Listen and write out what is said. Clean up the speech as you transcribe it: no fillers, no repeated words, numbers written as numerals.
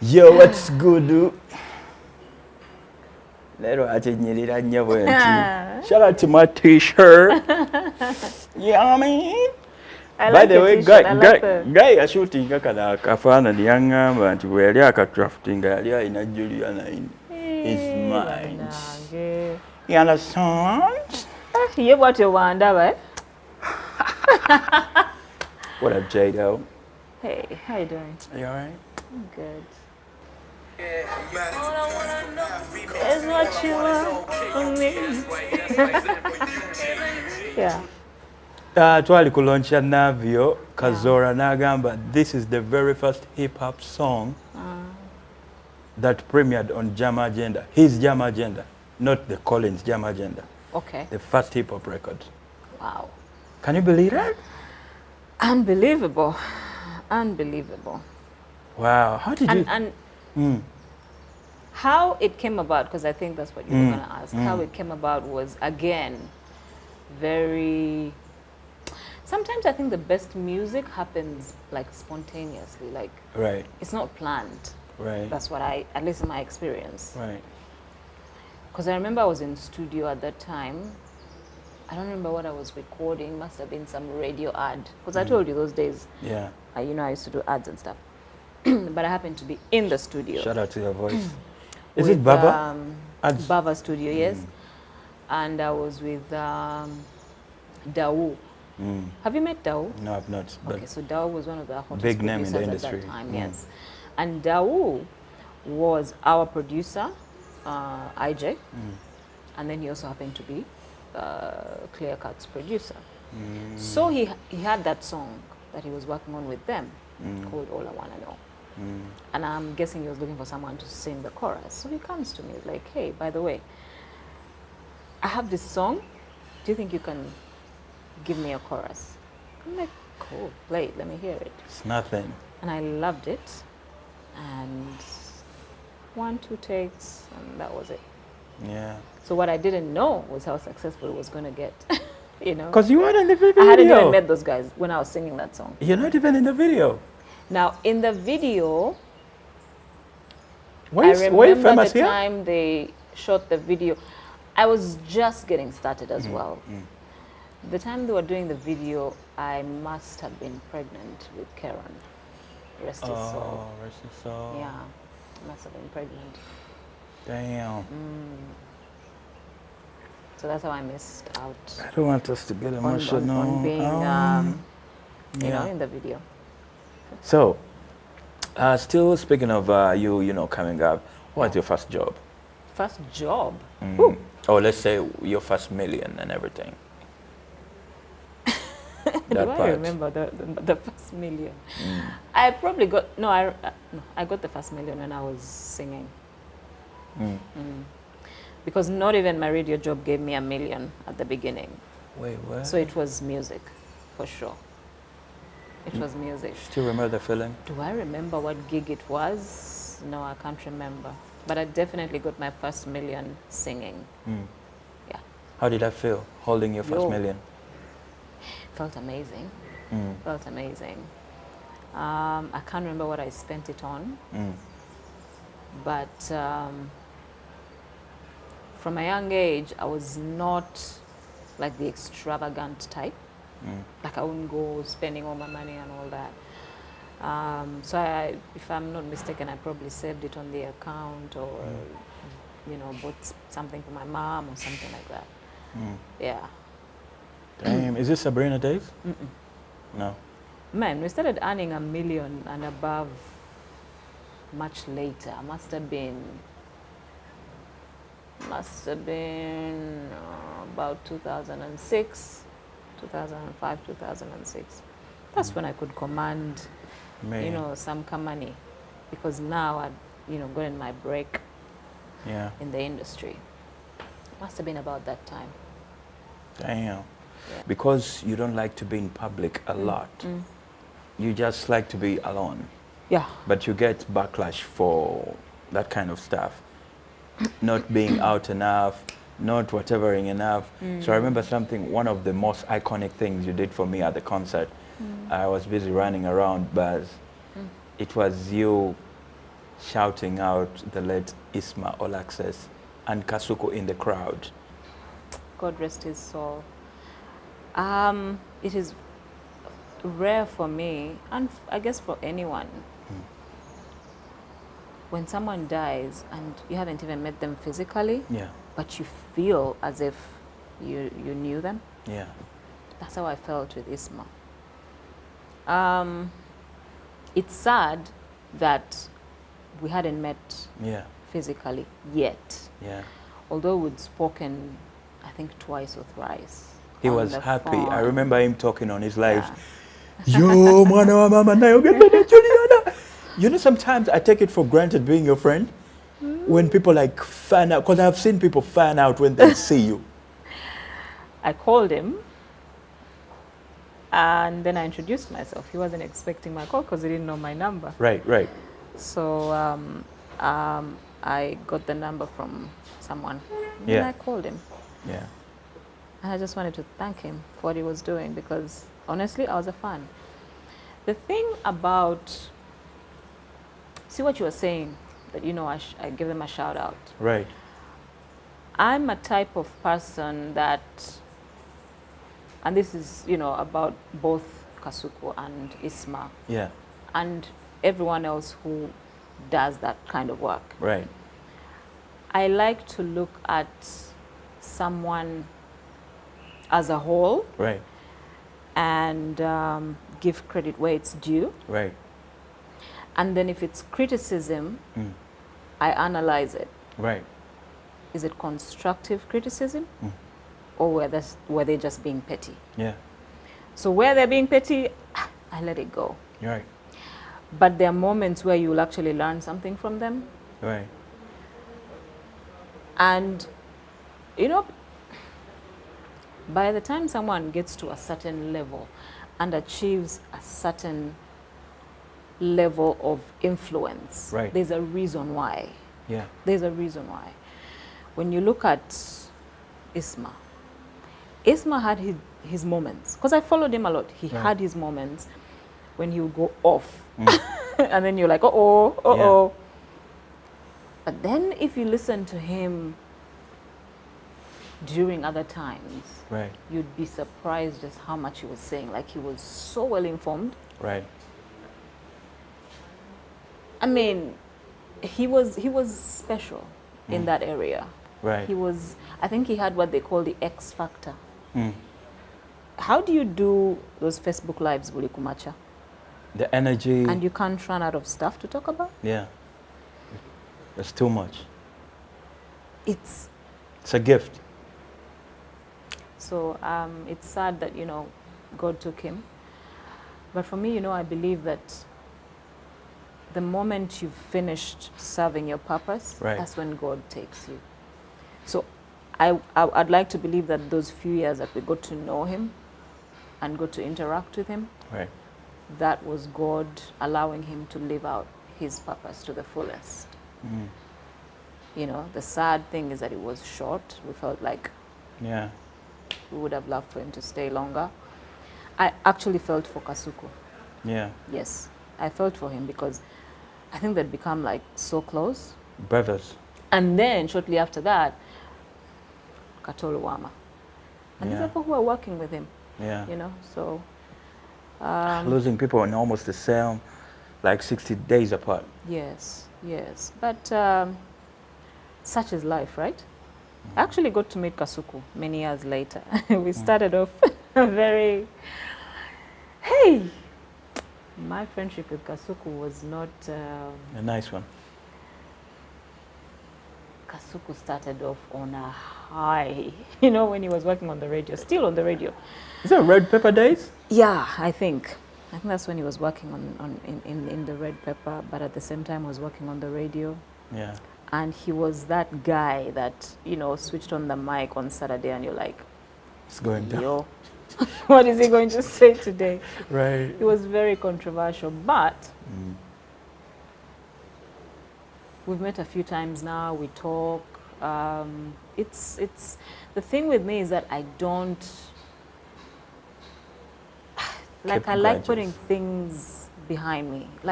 Yo, what's good? Shout out to my t-shirt. You know what I mean? I By like the your way, t-shirt. I like the... guy are shooting kafana niyanga nti bwe yali akadrafting yali alina Juliana in his mind. You understand? You bought your wanda, right? What up, Jado? Hey, how you doing? Are you alright? I'm good. Is what you want from me. Yeah. Twali kuloncha Navio Kazora Nagamba. This is the very first hip hop song that premiered on Jama Agenda. His Jama Agenda, not the Collins Jama Agenda. Okay. The first hip hop record. Wow. Can you believe that? Unbelievable. Unbelievable. Wow. How did you? How it came about, because I think that's what you were going to ask. How it came about was, again, very... Sometimes I think the best music happens like spontaneously, like Right. it's not planned. Right. That's what at least in my experience. Right. Because I remember I was in studio at that time. I don't remember what I was recording. Must have been some radio ad. Because I told you those days, Yeah. I used to do ads and stuff. But I happened to be in the studio. Shout out to your voice. Is With, it Baba? Baba Studio, yes. And I was with Dao. Have you met Dao? No, I've not. But Okay, so Dao was one of the hottest big name in the producers industry. at that time, yes. And Dao was our producer, IJ, and then he also happened to be Clear Cut's producer. So he had that song that he was working on with them called All I Wanna Know. And I'm guessing he was looking for someone to sing the chorus. So he comes to me like, hey, by the way, I have this song. Do you think you can give me a chorus? I'm like, cool, play it, let me hear it. it's nothing. And I loved it. And 1, 2 takes, and that was it. Yeah. So what I didn't know was how successful it was going to get, you know? Because you weren't in the video. I hadn't even met those guys when I was singing that song. You're not even in the video. Now, in the video, Were I you remember famous the here? time they shot the video. I was just getting started as well. The time they were doing the video, I must have been pregnant with Karen. Rest his soul. Oh, rest his soul. Yeah, I must have been pregnant. Damn. So that's how I missed out I don't want us to get emotional. on being, you know, in the video. So, still speaking of you know, coming up, what's your first job? First job? Or let's say your first million and everything. Do I remember the first million? I probably got, I got the first million when I was singing. Because not even my radio job gave me $1 million at the beginning. Wait, what? So it was music, for sure. It was music. Still remember the feeling? Do I remember what gig it was? No, I can't remember. But I definitely got my first $1 million singing. Yeah. How did that feel, holding your first million? Felt amazing. Felt amazing. I can't remember what I spent it on. But from a young age, I was not like the extravagant type. Like I wouldn't go spending all my money and all that. So if I'm not mistaken, I probably saved it on the account or, you know, bought something for my mom or something like that. Yeah. Damn, is this Sabrina days? No. Man, we started earning $1 million and above much later. Must have been about 2006, 2005, 2006. That's when I could command, you know, some money, because now I'd, you know, gotten my break in the industry. Must have been about that time. Damn. Yeah. Because you don't like to be in public a lot. You just like to be alone. Yeah. But you get backlash for that kind of stuff. Not being out enough, not whatevering enough. So I remember one of the most iconic things you did for me at the concert. I was busy running around, but it was you shouting out the late Isma All Access and Kasuku in the crowd. God rest his soul. It is rare for me, and I guess for anyone, when someone dies and you haven't even met them physically, Yeah, but you feel as if you knew them. yeah, That's how I felt with Isma. It's sad that we hadn't met yeah, physically yet, yeah. although we'd spoken, I think, twice or thrice. He on was the happy. phone. I remember him talking on his live. Yeah. Yo, mwana wa mama nayo gembele Juliana. You know, sometimes I take it for granted being your friend. When people like fan out, because I've seen people fan out when they see you. I called him, and then I introduced myself. He wasn't expecting my call because he didn't know my number. Right, right. So I got the number from someone, and Yeah. I called him. Yeah, And I just wanted to thank him for what he was doing because, honestly, I was a fan. The thing about, see what you were saying, that, you know, I give them a shout out. right. I'm a type of person that, and this is, you know, about both Kasuku and Isma Yeah, and everyone else who does that kind of work. right. I like to look at someone as a whole Right, and give credit where it's due. right. And then if it's criticism, I analyze it. Right. Is it constructive criticism or were they just being petty? Yeah, So where they're being petty, I let it go. right, But there are moments where you'll actually learn something from them. right. And, you know, by the time someone gets to a certain level and achieves a certain level of influence, Right. there's a reason why. Yeah, There's a reason why. When you look at Isma, Isma had his moments. Because I followed him a lot. He Right. had his moments when he would go off. And then you're like, uh-oh, uh-oh. Yeah. But then if you listen to him during other times, right, you'd be surprised just how much he was saying. Like, he was so well informed. right. I mean, he was special in that area. Right. He was, I think he had what they call the X factor. Mm. How do you do those Facebook lives, Buli Kumacha? The energy. And you can't run out of stuff to talk about? Yeah. It's too much. It's It's a gift. so it's sad that, you know, God took him. But for me, you know, I believe that the moment you've finished serving your purpose, Right. that's when God takes you. So I'd like to believe that those few years that we got to know him and got to interact with him, Right. that was God allowing him to live out his purpose to the fullest. You know, the sad thing is that it was short. We felt like Yeah. we would have loved for him to stay longer. I actually felt for Kasuku. Yeah. Yes, I felt for him because I think they'd become like so close. Brothers. And then shortly after that, Katolu Wama. And these Yeah. are people who are working with him, Yeah. you know, so Losing people in almost the same, like 60 days apart. yes, yes. But such is life, right? I actually got to meet Kasuku many years later. We started off very, hey, my friendship with Kasuku was not, A nice one. Kasuku started off on a high, you know, when he was working on the radio, still on the radio. Is that Red Pepper Days? Yeah, I think that's when he was working in the Red Pepper, but at the same time was working on the radio. Yeah. And he was that guy that, you know, switched on the mic on Saturday and you're like, It's going down. yo, what is he going to say today? Right. It was very controversial, but we've met a few times now, we talk. It's the thing with me is that I don't, like, Keep I like grudges. putting things behind me. Like,